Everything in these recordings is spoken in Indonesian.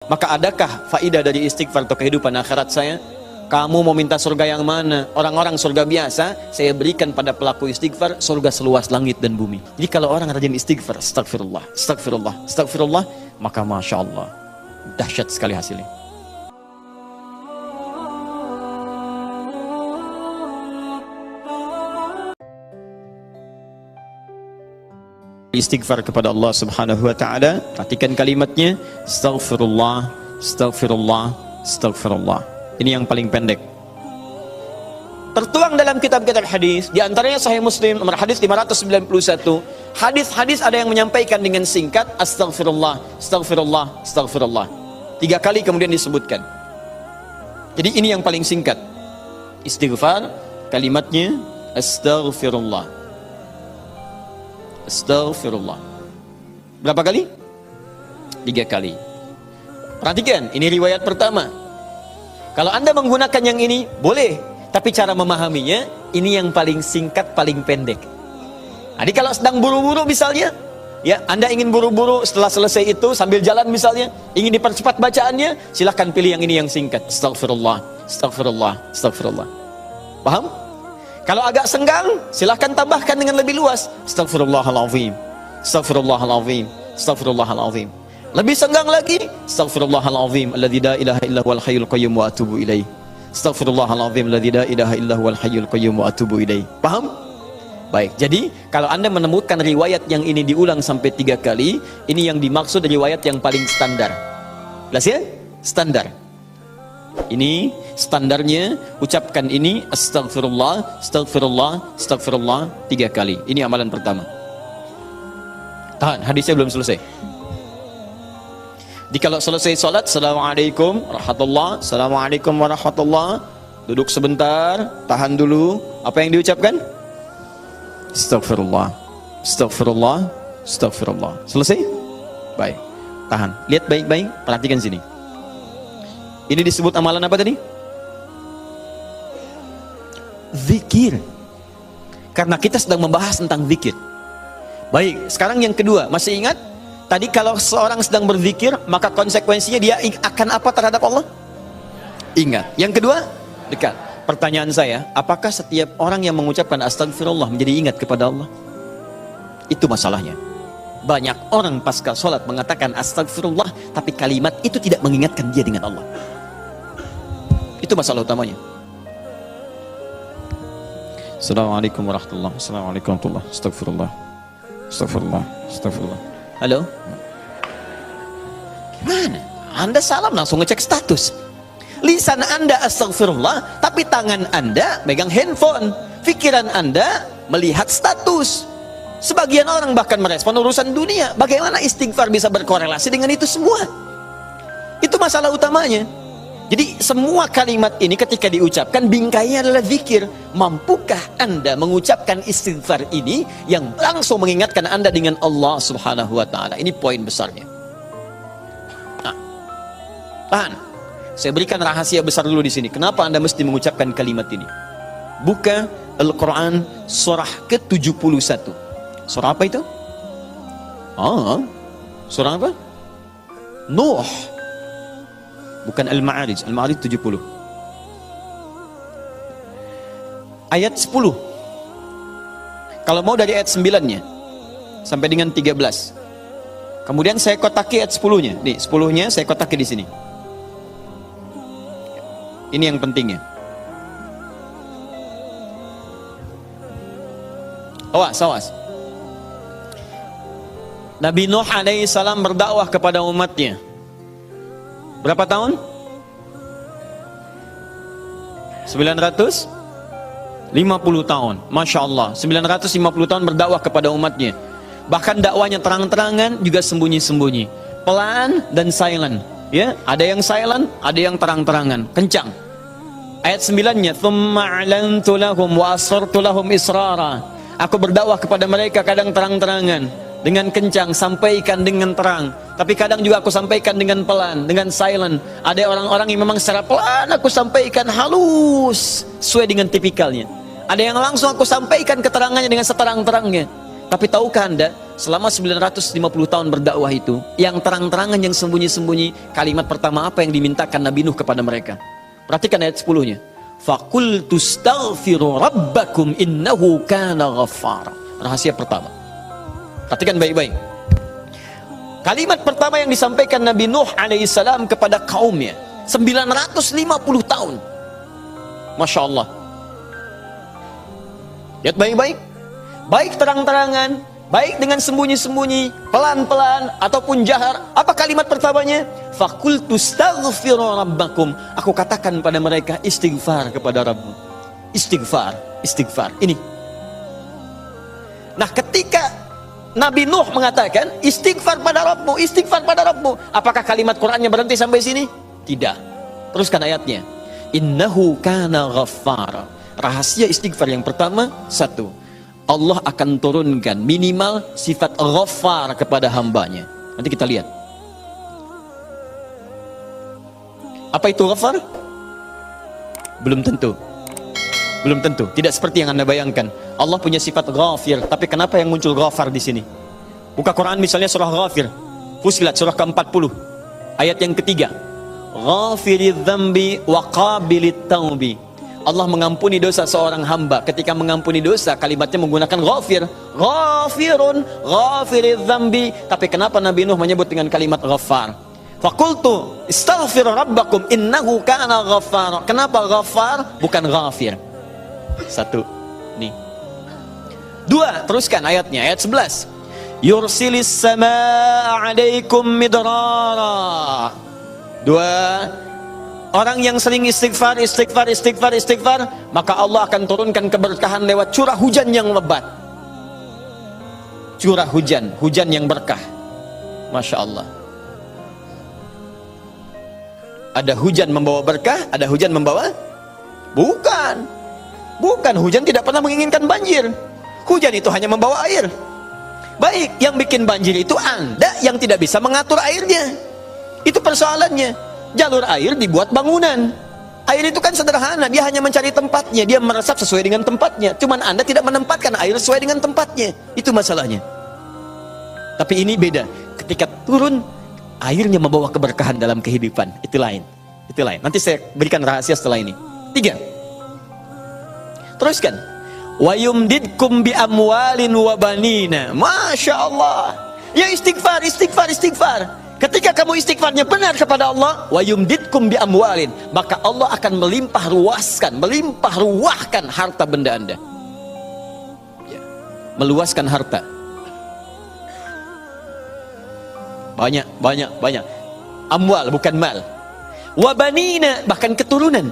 Maka adakah faidah dari istighfar untuk kehidupan akhirat saya? Kamu mau minta surga yang mana? Orang-orang surga biasa, saya berikan pada pelaku istighfar surga seluas langit dan bumi. Jadi kalau orang rajin istighfar, astagfirullah, astagfirullah, astagfirullah, maka Masya Allah, dahsyat sekali hasilnya. Istighfar kepada Allah Subhanahu wa taala, perhatikan kalimatnya, astaghfirullah, astaghfirullah, astaghfirullah. Ini yang paling pendek. Tertuang dalam kitab-kitab hadis, di antaranya Sahih Muslim nomor hadis 591. Hadis-hadis ada yang menyampaikan dengan singkat astaghfirullah, astaghfirullah, astaghfirullah. 3 kali kemudian disebutkan. Jadi ini yang paling singkat. Istighfar kalimatnya astaghfirullah. Astaghfirullah. Berapa kali? 3 kali. Perhatikan, ini riwayat pertama. Kalau Anda menggunakan yang ini, boleh. Tapi cara memahaminya, ini yang paling singkat, paling pendek. Jadi kalau sedang buru-buru misalnya, ya Anda ingin buru-buru setelah selesai itu, sambil jalan misalnya, ingin dipercepat bacaannya, silahkan pilih yang ini yang singkat. Astaghfirullah, astaghfirullah, astaghfirullah. Paham? Kalau agak senggang, silahkan tambahkan dengan lebih luas. Astaghfirullahaladzim, astaghfirullahaladzim, astaghfirullahaladzim. Lebih senggang lagi, astaghfirullahaladzim alladzi la ilaha illa huwal hayyul qayyum wa atubu ilaih. Astaghfirullahaladzim alladzi la ilaha illa huwal hayyul qayyum wa atubu ilaih. Paham? Baik, jadi kalau Anda menemukan riwayat yang ini diulang sampai 3 kali, ini yang dimaksud riwayat yang paling standar. Jelas ya? Standar. Ini standarnya, ucapkan ini astaghfirullah, astaghfirullah, astaghfirullah 3 kali. Ini amalan pertama. Tahan, hadisnya belum selesai. Jadi kalau selesai salat, assalamualaikum warahmatullah, assalamualaikum warahmatullah, duduk sebentar, tahan dulu. Apa yang diucapkan? Astaghfirullah, astaghfirullah, astaghfirullah. Selesai? Baik, tahan. Lihat baik-baik, perhatikan sini. Ini disebut amalan apa tadi? Zikir. Karena kita sedang membahas tentang zikir. Baik, sekarang yang kedua, masih ingat? Tadi kalau seorang sedang berzikir, maka konsekuensinya dia akan apa terhadap Allah? Ingat. Yang kedua, dekat. Pertanyaan saya, apakah setiap orang yang mengucapkan astagfirullah menjadi ingat kepada Allah? Itu masalahnya. Banyak orang pasca sholat mengatakan astagfirullah, tapi kalimat itu tidak mengingatkan dia dengan Allah. Itu masalah utamanya. Assalamualaikum warahmatullahi wabarakatuh. Assalamualaikum warahmatullahi wabarakatuh. Astagfirullah. Astagfirullah. Astagfirullah. Halo? Gimana? Anda salam langsung ngecek status. Lisan Anda astagfirullah, tapi tangan Anda megang handphone. Pikiran Anda melihat status. Sebagian orang bahkan merespon urusan dunia. Bagaimana istighfar bisa berkorelasi dengan itu semua? Itu masalah utamanya. Jadi semua kalimat ini ketika diucapkan bingkainya adalah zikir. Mampukah Anda mengucapkan istighfar ini yang langsung mengingatkan Anda dengan Allah Subhanahu wa taala? Ini poin besarnya. Nah, tahan. Saya berikan rahasia besar dulu di sini. Kenapa Anda mesti mengucapkan kalimat ini? Buka Al-Quran surah ke-71. Surah apa itu? Surah apa? Nuh. Bukan Al-Ma'arij. Al-Ma'arij 70. Ayat 10. Kalau mau dari ayat 9-nya sampai dengan 13. Kemudian saya kotaki ayat 10-nya. Nih, 10-nya saya kotaki di sini. Ini yang pentingnya. Awas. Nabi Nuh alaihissalam berdakwah kepada umatnya. Berapa tahun? 950 tahun. Masya Allah, 950 tahun berdakwah kepada umatnya. Bahkan dakwanya terang-terangan, juga sembunyi-sembunyi, pelan dan silent. Ya, ada yang silent, ada yang terang-terangan, kencang. Ayat 9-nya, "Tsumma a'lantu lahum wa asrartu lahum israra." Aku berdakwah kepada mereka kadang terang-terangan, dengan kencang, sampaikan dengan terang. Tapi kadang juga aku sampaikan dengan pelan, dengan silent. Ada orang-orang yang memang secara pelan aku sampaikan halus, sesuai dengan tipikalnya. Ada yang langsung aku sampaikan keterangannya dengan seterang-terangnya. Tapi tahukah Anda, selama 950 tahun berdakwah itu, yang terang-terangan, yang sembunyi-sembunyi, kalimat pertama apa yang dimintakan Nabi Nuh kepada mereka? Perhatikan ayat 10-nya. Faqultu astaghfiru rabbakum innahu kana ghaffara. Rahasia pertama. Perhatikan baik-baik. Kalimat pertama yang disampaikan Nabi Nuh alaihissalam kepada kaumnya, 950 tahun. Masya Allah. Lihat baik-baik. Baik terang-terangan, baik dengan sembunyi-sembunyi, pelan-pelan ataupun jahar. Apa kalimat pertamanya? Faqultu astaghfiru rabbakum. Aku katakan pada mereka, istighfar kepada Rabbmu. Istighfar, istighfar. Ini. Nah, ketika Nabi Nuh mengatakan istighfar pada Rabbmu, istighfar pada Rabbmu, apakah kalimat Qur'annya berhenti sampai sini? Tidak. Teruskan ayatnya. Innahu kana ghaffara. Rahasia istighfar yang pertama, satu, Allah akan turunkan minimal sifat ghaffar kepada hambanya. Nanti kita lihat. Apa itu ghaffar? Belum tentu. Belum tentu. Tidak seperti yang Anda bayangkan. Allah punya sifat ghafir, tapi kenapa yang muncul ghafar di sini? Buka Quran misalnya surah Ghafir, Fussilat surah ke-40, ayat yang ketiga. Ghafiridz dzambi wa qabilit taubi. Allah mengampuni dosa seorang hamba. Ketika mengampuni dosa, kalimatnya menggunakan ghafir. Ghafirun, ghafiridz dzambi. Tapi kenapa Nabi Nuh menyebut dengan kalimat ghaffar? Faqultu istaghfiru rabbakum innahu kana ghaffara. Kenapa ghaffar bukan ghafir? Satu. Nih. Dua, teruskan ayatnya, ayat 11. Yursilis samaa 'alaikum midrara. Dua, orang yang sering istighfar, maka Allah akan turunkan keberkahan lewat curah hujan yang lebat. Curah hujan, hujan yang berkah. Masya Allah. Ada hujan membawa berkah, ada hujan membawa? Bukan. Bukan, hujan tidak pernah menginginkan banjir. Hujan itu hanya membawa air. Baik, yang bikin banjir itu Anda yang tidak bisa mengatur airnya. Itu persoalannya. Jalur air dibuat bangunan. Air itu kan sederhana, dia hanya mencari tempatnya, dia meresap sesuai dengan tempatnya. Cuman Anda tidak menempatkan air sesuai dengan tempatnya. Itu masalahnya. Tapi ini beda. Ketika turun, airnya membawa keberkahan dalam kehidupan. Itu lain. Itu lain. Nanti saya berikan rahasia setelah ini. 3. Teruskan. Wa yumdidkum bi amwalin wa banina. Masya Allah. Ya istighfar, istighfar, istighfar. Ketika kamu istighfarnya benar kepada Allah, wa yumdidkum bi amwalin, maka Allah akan melimpah ruahkan harta benda Anda. Ya. Meluaskan harta. Banyak. Amwal bukan mal. Wa banina, bahkan keturunan.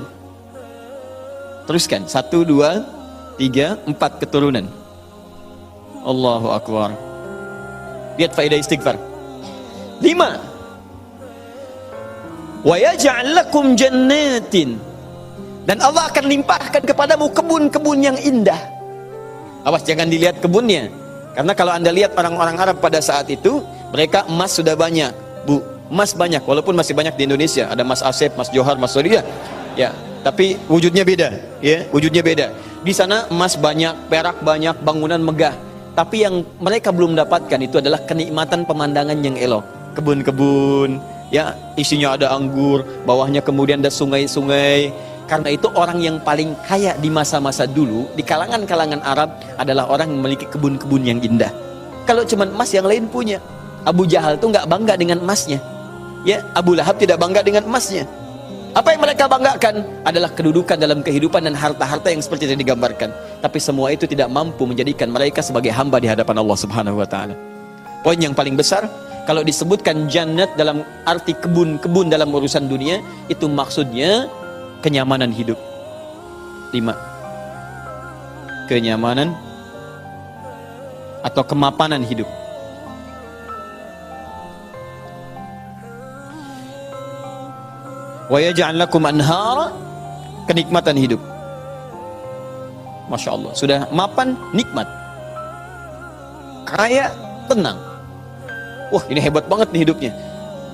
Teruskan. 1, 2, 3, 4 keturunan. Allahu Akbar. Lihat faedah istighfar. 5. Wa yaj'al lakum jannatin. Dan Allah akan limpahkan kepadamu kebun-kebun yang indah. Awas jangan dilihat kebunnya. Karena kalau Anda lihat orang-orang Arab pada saat itu, mereka emas sudah banyak, Bu. Emas banyak, walaupun masih banyak di Indonesia. Ada Mas Asep, Mas Johar, Mas Sodia. Ya, tapi wujudnya beda, ya, wujudnya beda. Di sana emas banyak, perak banyak, bangunan megah. Tapi yang mereka belum dapatkan itu adalah kenikmatan pemandangan yang elok. Kebun-kebun, ya, isinya ada anggur, bawahnya kemudian ada sungai-sungai. Karena itu orang yang paling kaya di masa-masa dulu di kalangan-kalangan Arab adalah orang yang memiliki kebun-kebun yang indah. Kalau cuma emas yang lain punya. Abu Jahal tuh nggak bangga dengan emasnya. Ya, Abu Lahab tidak bangga dengan emasnya. Apa yang mereka banggakan adalah kedudukan dalam kehidupan dan harta-harta yang seperti yang digambarkan. Tapi semua itu tidak mampu menjadikan mereka sebagai hamba di hadapan Allah Subhanahu wa taala. Poin yang paling besar, kalau disebutkan jannat dalam arti kebun-kebun dalam urusan dunia, itu maksudnya kenyamanan hidup. 5. Kenyamanan atau kemapanan hidup. Wa yaj'al lakum anhara, kenikmatan hidup. Masya Allah, sudah mapan, nikmat, kaya, tenang. Wah, ini hebat banget nih hidupnya.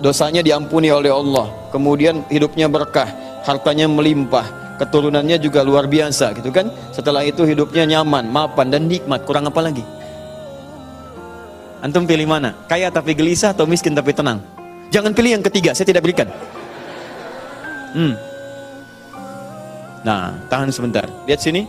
Dosanya diampuni oleh Allah, kemudian hidupnya berkah, hartanya melimpah, keturunannya juga luar biasa gitu kan. Setelah itu hidupnya nyaman, mapan dan nikmat. Kurang apa lagi? Antum pilih mana? Kaya tapi gelisah atau miskin tapi tenang? Jangan pilih yang ketiga, saya tidak berikan. Nah, tahan sebentar. Lihat sini.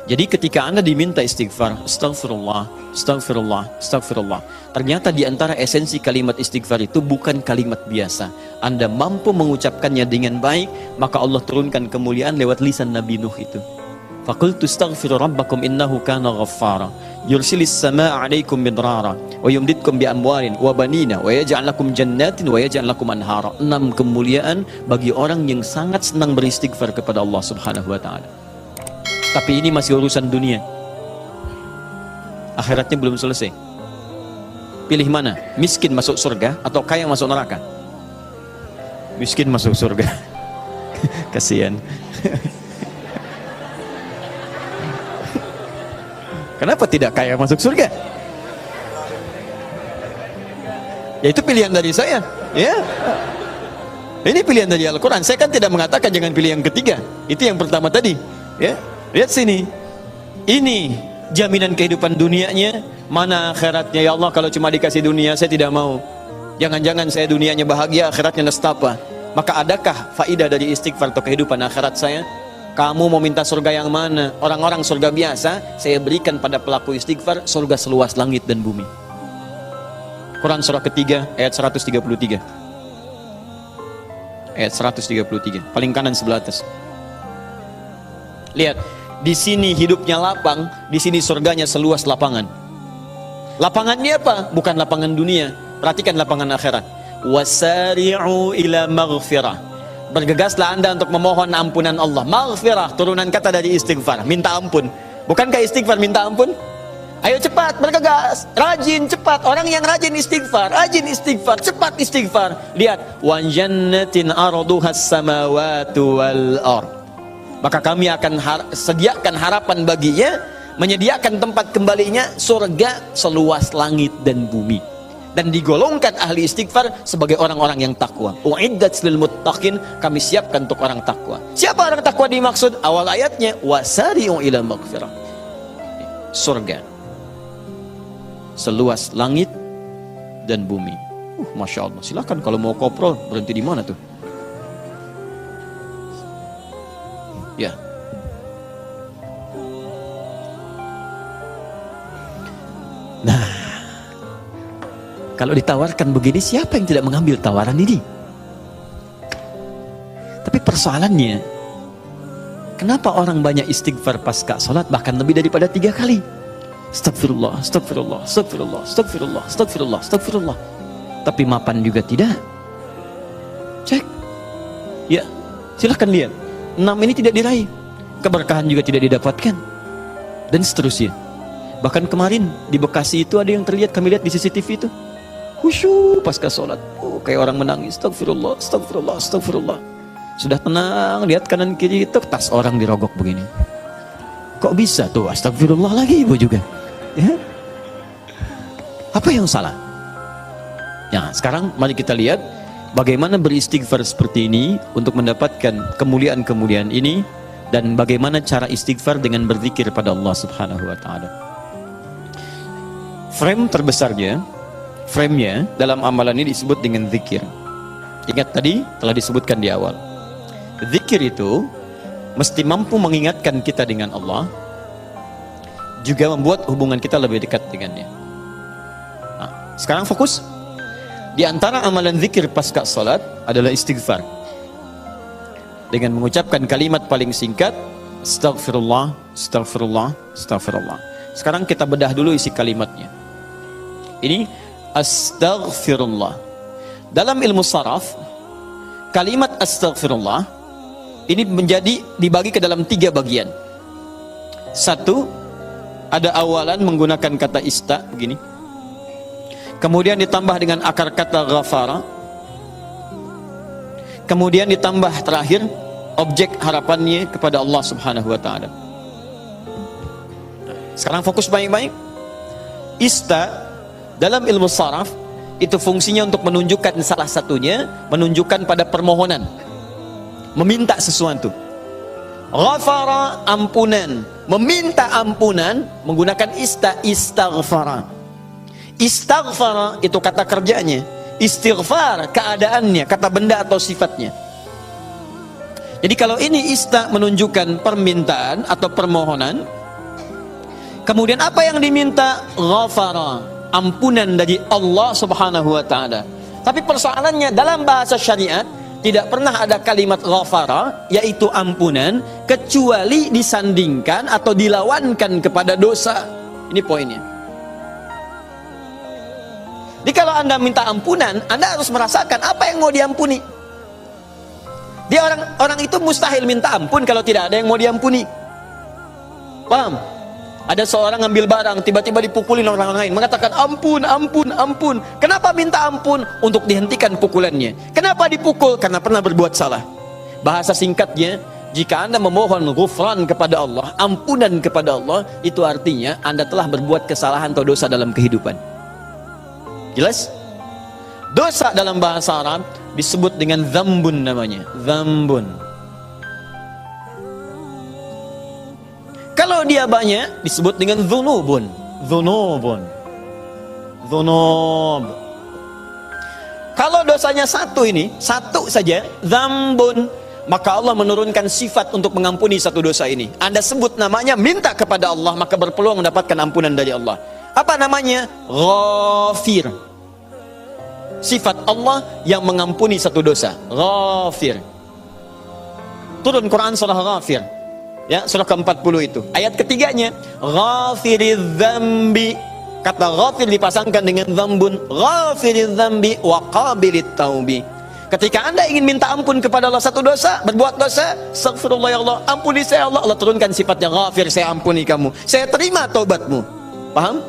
Jadi ketika Anda diminta istighfar, astagfirullah, astagfirullah, astagfirullah. Ternyata di antara esensi kalimat istighfar itu bukan kalimat biasa. Anda mampu mengucapkannya dengan baik, maka Allah turunkan kemuliaan lewat lisan Nabi Nuh itu. Faqultu astaghfiru rabbakum innahu kana ghaffara yursilis samaa'a 'alaikum midrara wa yumditkum bi amwalin wa banina wa yaj'al lakum jannatin wa yaj'al lakum anhara. 6 kemuliaan bagi orang yang sangat senang beristighfar kepada Allah Subhanahu wa taala. Tapi ini masih urusan dunia. Akhiratnya belum selesai. Pilih mana? Miskin masuk surga atau kaya masuk neraka? Miskin masuk surga. Kasihan. Kenapa tidak kaya masuk surga? Ya itu pilihan dari saya. Ya. Ini pilihan dari Al-Quran. Saya kan tidak mengatakan jangan pilih yang ketiga. Itu yang pertama tadi. Ya. Lihat sini. Ini jaminan kehidupan dunianya, mana akhiratnya. Ya Allah, kalau cuma dikasih dunia saya tidak mau. Jangan-jangan saya dunianya bahagia, akhiratnya nestapa. Maka adakah faidah dari istighfar atau kehidupan akhirat saya? Kamu mau minta surga yang mana? Orang-orang surga biasa, saya berikan pada pelaku istighfar surga seluas langit dan bumi. Quran surah ketiga ayat 133. Ayat 133, paling kanan sebelah atas. Lihat, di sini hidupnya lapang, di sini surganya seluas lapangan. Lapangannya apa? Bukan lapangan dunia. Perhatikan lapangan akhirat. Wasari'u ila maghfirah. Bergegaslah Anda untuk memohon ampunan Allah. Maghfirah, turunan kata dari istighfar, minta ampun. Bukankah istighfar minta ampun? Ayo cepat, bergegas, rajin, cepat. Orang yang rajin istighfar, cepat istighfar. Lihat, wa jannatin arduhas samawati wal ardh. Maka kami akan sediakan harapan baginya, menyediakan tempat kembalinya surga seluas langit dan bumi. Dan digolongkan ahli istighfar sebagai orang-orang yang takwa. Uiddat lil muttaqin, kami siapkan untuk orang takwa. Siapa orang takwa dimaksud? Awal ayatnya wasari'u ila maghfirah. Surga seluas langit dan bumi. Masya Allah. Silakan kalau mau koprol, berhenti di mana tuh? Ya. Nah, kalau ditawarkan begini, siapa yang tidak mengambil tawaran ini? Tapi persoalannya, kenapa orang banyak istighfar pasca salat bahkan lebih daripada 3 kali? Astagfirullah, astagfirullah, astagfirullah, astagfirullah, astagfirullah, astagfirullah. Tapi mapan juga tidak. Cek. Ya, silahkan lihat. 6 ini tidak diraih, keberkahan juga tidak didapatkan, dan seterusnya. Bahkan kemarin di Bekasi itu ada yang terlihat, kami lihat di CCTV itu, khusyuk pasca sholat, kayak orang menangis, astagfirullah, astagfirullah, astagfirullah. Sudah tenang, lihat kanan kiri, tas orang dirogok begini. Kok bisa tuh astagfirullah lagi ibu juga? Ya? Apa yang salah? Ya, sekarang mari kita lihat bagaimana beristighfar seperti ini untuk mendapatkan kemuliaan-kemuliaan ini, dan bagaimana cara istighfar dengan berzikir pada Allah Subhanahu wa taala. Frame terbesarnya, frame-nya dalam amalan ini disebut dengan zikir. Ingat tadi telah disebutkan di awal. Zikir itu mesti mampu mengingatkan kita dengan Allah, juga membuat hubungan kita lebih dekat dengannya. Nah, sekarang fokus. Di antara amalan zikir pasca salat adalah istighfar. Dengan mengucapkan kalimat paling singkat, astagfirullah, astagfirullah, astagfirullah. Sekarang kita bedah dulu isi kalimatnya. Ini astaghfirullah. Dalam ilmu saraf, kalimat astaghfirullah ini dibagi ke dalam 3 bagian. Satu, ada awalan menggunakan kata ista begini. Kemudian ditambah dengan akar kata ghafara. Kemudian ditambah terakhir objek harapannya kepada Allah Subhanahu wa taala. Sekarang fokus baik-baik. Ista dalam ilmu saraf itu fungsinya untuk menunjukkan salah satunya, menunjukkan pada permohonan, meminta sesuatu. Ghafara, ampunan, meminta ampunan menggunakan istaghfara. Istaghfara itu kata kerjanya, istighfar keadaannya, kata benda atau sifatnya. Jadi kalau ini menunjukkan permintaan atau permohonan, kemudian apa yang diminta? Ghafara, ampunan dari Allah Subhanahu wa taala. Tapi persoalannya dalam bahasa syariat tidak pernah ada kalimat ghafara, yaitu ampunan, kecuali disandingkan atau dilawankan kepada dosa. Ini poinnya. Jadi kalau Anda minta ampunan, Anda harus merasakan apa yang mau diampuni. Dia orang itu mustahil minta ampun kalau tidak ada yang mau diampuni. Paham? Ada seorang ngambil barang, tiba-tiba dipukulin orang lain, mengatakan ampun, ampun, ampun. Kenapa minta ampun? Untuk dihentikan pukulannya. Kenapa dipukul? Karena pernah berbuat salah. Bahasa singkatnya, jika Anda memohon ghufran kepada Allah, ampunan kepada Allah, itu artinya Anda telah berbuat kesalahan atau dosa dalam kehidupan. Jelas? Dosa dalam bahasa Arab disebut dengan dzambun namanya. Dzambun. Kalau dia banyak disebut dengan dzunubun. Dzunubun. Dzunub. Kalau dosanya satu saja, dzambun, maka Allah menurunkan sifat untuk mengampuni satu dosa ini. Anda sebut namanya, minta kepada Allah, maka berpeluang mendapatkan ampunan dari Allah. Apa namanya? Ghafir. Sifat Allah yang mengampuni satu dosa. Ghafir. Turun Quran surah Ghafir, ya, surah ke-40 itu. Ayat ketiganya, Ghafiriz dzambi. Kata ghafir dipasangkan dengan dzambun. Ghafiriz dzambi wa qabilit taubi. Ketika Anda ingin minta ampun kepada Allah satu dosa, berbuat dosa, astaghfirullah ya Allah, ampuni saya Allah. Allah turunkan sifatnya ghafir, saya ampuni kamu, saya terima taubatmu. Paham?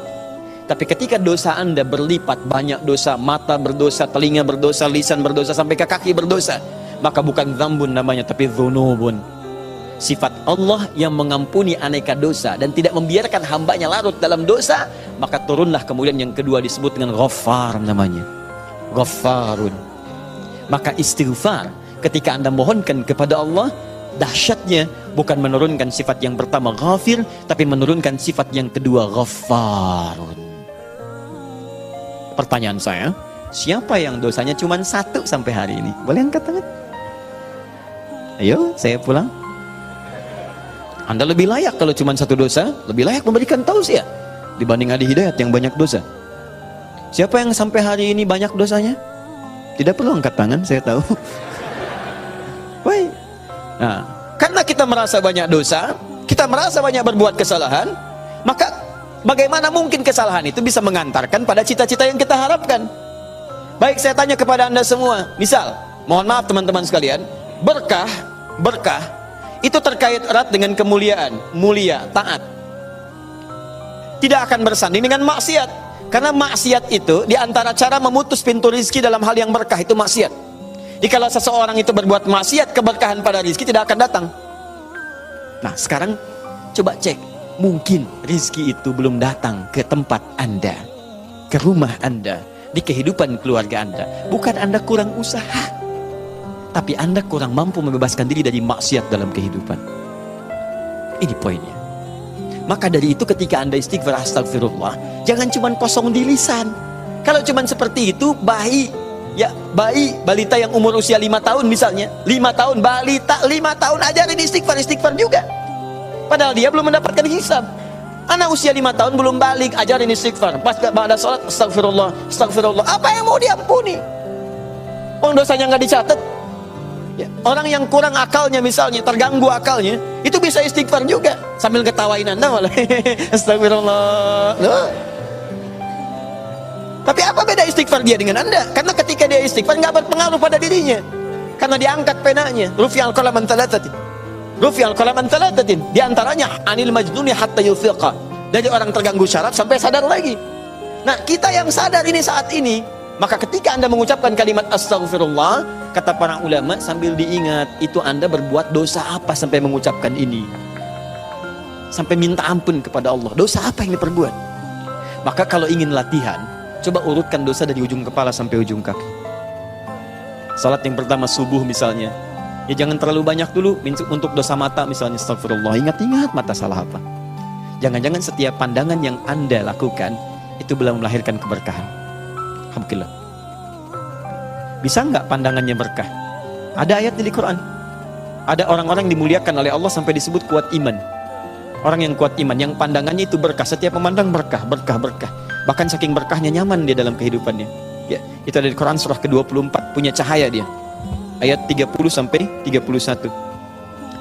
Tapi ketika dosa Anda berlipat, banyak dosa, mata berdosa, telinga berdosa, lisan berdosa, sampai ke kaki berdosa, maka bukan dzambun namanya, tapi dzunubun. Sifat Allah yang mengampuni aneka dosa dan tidak membiarkan hambanya larut dalam dosa, maka turunlah kemudian yang kedua disebut dengan Ghaffar namanya. Ghaffarun. Maka istighfar ketika Anda mohonkan kepada Allah, dahsyatnya bukan menurunkan sifat yang pertama Ghafir, tapi menurunkan sifat yang kedua Ghaffarun. Pertanyaan saya, siapa yang dosanya cuma satu sampai hari ini? Boleh angkat tangan? Ayo, saya pulang. Anda lebih layak kalau cuma satu dosa, lebih layak memberikan tausiah dibanding Adi Hidayat yang banyak dosa. Siapa yang sampai hari ini banyak dosanya? Tidak perlu angkat tangan, saya tahu. Baik. Nah, karena kita merasa banyak dosa, kita merasa banyak berbuat kesalahan, maka bagaimana mungkin kesalahan itu bisa mengantarkan pada cita-cita yang kita harapkan? Baik, saya tanya kepada Anda semua. Misal, mohon maaf teman-teman sekalian, berkah itu terkait erat dengan kemuliaan, mulia, taat. Tidak akan bersanding dengan maksiat. Karena maksiat itu diantara cara memutus pintu rizki dalam hal yang berkah itu maksiat. Jadi kalau seseorang itu berbuat maksiat, keberkahan pada rizki tidak akan datang. Nah sekarang coba cek, mungkin rizki itu belum datang ke tempat Anda, ke rumah Anda, di kehidupan keluarga Anda. Bukan Anda kurang usaha, tapi Anda kurang mampu membebaskan diri dari maksiat dalam kehidupan. Ini poinnya. Maka dari itu ketika Anda istighfar astagfirullah, jangan cuma kosong di lisan. Kalau cuma seperti itu, balita yang umur usia 5 tahun misalnya, 5 tahun, balita 5 tahun ajarin istighfar juga. Padahal dia belum mendapatkan hisab. Anak usia 5 tahun belum balik, ajarin istighfar. Pas pada sholat, astagfirullah. Apa yang mau diampuni? Orang dosanya nggak dicatat. Ya, orang yang kurang akalnya misalnya, terganggu akalnya, itu bisa istighfar juga sambil ketawain Anda malah. Astagfirullah. Loh. Tapi apa beda istighfar dia dengan Anda? Karena ketika dia istighfar nggak berpengaruh pada dirinya, karena diangkat penanya. Rufi'al qalam an thalathatin. Rufi'al qalam an thalathatin. Di antaranya anil majnuni hatta yufiqa. Dari orang terganggu syaraf sampai sadar lagi. Nah, kita yang sadar ini saat ini, maka ketika Anda mengucapkan kalimat astagfirullah, kata para ulama, sambil diingat, itu Anda berbuat dosa apa sampai mengucapkan ini? Sampai minta ampun kepada Allah. Dosa apa yang diperbuat? Maka kalau ingin latihan, coba urutkan dosa dari ujung kepala sampai ujung kaki. Salat yang pertama subuh misalnya, ya jangan terlalu banyak dulu. Untuk dosa mata misalnya, astagfirullah, ingat-ingat mata salah apa. Jangan-jangan setiap pandangan yang Anda lakukan itu belum melahirkan keberkahan. Alhamdulillah. Bisa nggak pandangannya berkah? Ada ayat di Quran. Ada orang-orang dimuliakan oleh Allah sampai disebut kuat iman. Orang yang kuat iman, yang pandangannya itu berkah, setiap memandang berkah, berkah, berkah. Bahkan saking berkahnya nyaman dia dalam kehidupannya. Ya, itu ada di Quran surah ke-24, punya cahaya dia. Ayat 30 sampai 31.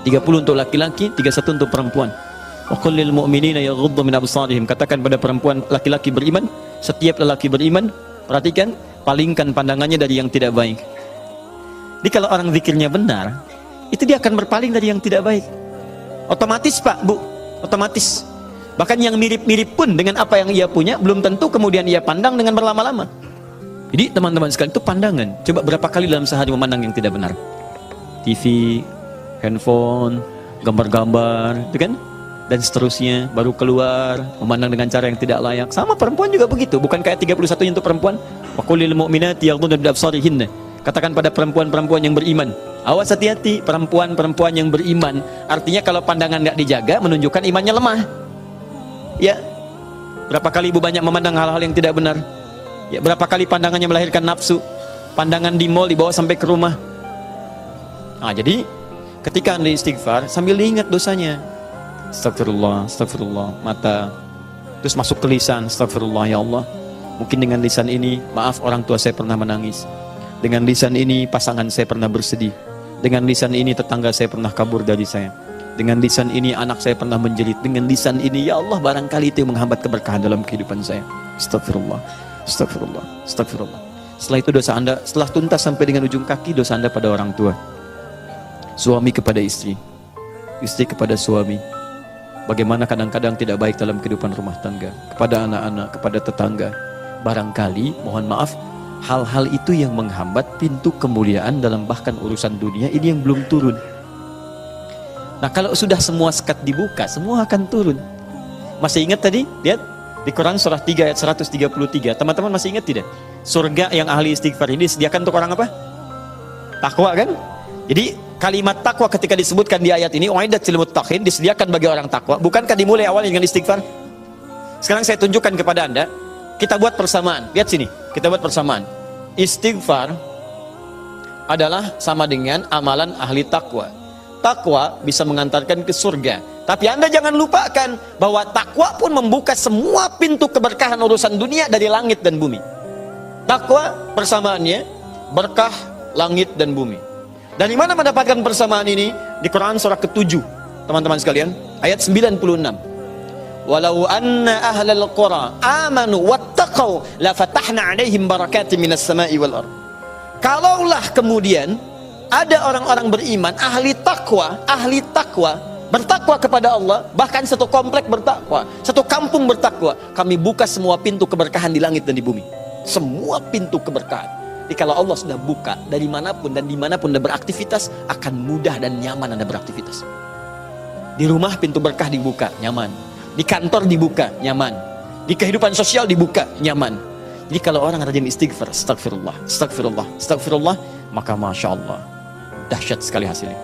30 untuk laki-laki, 31 untuk perempuan. Wa qul lil mu'minina yaghuddu min absarihim. Katakan pada perempuan laki-laki beriman, setiap lelaki beriman, perhatikan, palingkan pandangannya dari yang tidak baik. Jadi kalau orang zikirnya benar, itu dia akan berpaling dari yang tidak baik. Otomatis Pak, Bu, otomatis. Bahkan yang mirip-mirip pun dengan apa yang ia punya, belum tentu kemudian ia pandang dengan berlama-lama. Jadi teman-teman sekalian, itu pandangan. Coba berapa kali dalam sehari memandang yang tidak benar? TV, handphone, gambar-gambar, itu kan? Dan seterusnya, baru keluar, memandang dengan cara yang tidak layak. Sama perempuan juga begitu, bukan kayak 31 untuk perempuan. Wa qul lil mu'minati yaghdudna min absarihinna. Katakan pada perempuan-perempuan yang beriman, awas hati-hati, perempuan-perempuan yang beriman. Artinya kalau pandangan nggak dijaga, menunjukkan imannya lemah. Ya, berapa kali ibu banyak memandang hal-hal yang tidak benar? Ya, berapa kali pandangannya melahirkan nafsu? Pandangan di mall dibawa sampai ke rumah. Nah, jadi ketika Anda istighfar, sambil diingat dosanya. Astagfirullah, astagfirullah, mata. Terus masuk ke lisan, astagfirullah ya Allah. Mungkin dengan lisan ini, maaf orang tua saya pernah menangis. Dengan lisan ini, pasangan saya pernah bersedih. Dengan lisan ini, tetangga saya pernah kabur dari saya. Dengan lisan ini, anak saya pernah menjerit. Dengan lisan ini, ya Allah, barangkali itu yang menghambat keberkahan dalam kehidupan saya. Astagfirullah, astagfirullah, astagfirullah. Setelah itu dosa Anda, setelah tuntas sampai dengan ujung kaki, dosa Anda pada orang tua. Suami kepada istri. Istri kepada suami. Bagaimana kadang-kadang tidak baik dalam kehidupan rumah tangga. Kepada anak-anak, kepada tetangga. Barangkali, mohon maaf, hal-hal itu yang menghambat pintu kemuliaan dalam bahkan urusan dunia ini yang belum turun. Nah, kalau sudah semua sekat dibuka, semua akan turun. Masih ingat tadi? Lihat di Quran surah 3 ayat 133. Teman-teman masih ingat tidak? Surga yang ahli istighfar ini disediakan untuk orang apa? Takwa kan? Jadi kalimat takwa ketika disebutkan di ayat ini, uiddat lil muttaqin, disediakan bagi orang takwa. Bukankah dimulai awal dengan istighfar? Sekarang saya tunjukkan kepada Anda. Kita buat persamaan. Lihat sini. Kita buat persamaan. Istighfar adalah sama dengan amalan ahli takwa. Takwa bisa mengantarkan ke surga. Tapi Anda jangan lupakan bahwa takwa pun membuka semua pintu keberkahan urusan dunia dari langit dan bumi. Takwa persamaannya berkah langit dan bumi. Dari mana mendapatkan persamaan ini? Di Quran surah ke-7. Teman-teman sekalian, ayat 96. Walau anna ahlal qura amanu wattaqau la fatahna 'alaihim barakatin minas sama'i wal ardh. Kalaulah kemudian ada orang-orang beriman, ahli takwa, bertakwa kepada Allah, bahkan satu komplek bertakwa, satu kampung bertakwa, kami buka semua pintu keberkahan di langit dan di bumi. Semua pintu keberkahan. Jadi kalau Allah sudah buka, dari manapun dan dimanapun Anda beraktivitas, akan mudah dan nyaman Anda beraktivitas. Di rumah pintu berkah dibuka, nyaman. Di kantor dibuka, nyaman. Di kehidupan sosial dibuka, nyaman. Jadi kalau orang rajin istighfar, astagfirullah, astagfirullah, astagfirullah, maka Masya Allah, dahsyat sekali hasilnya.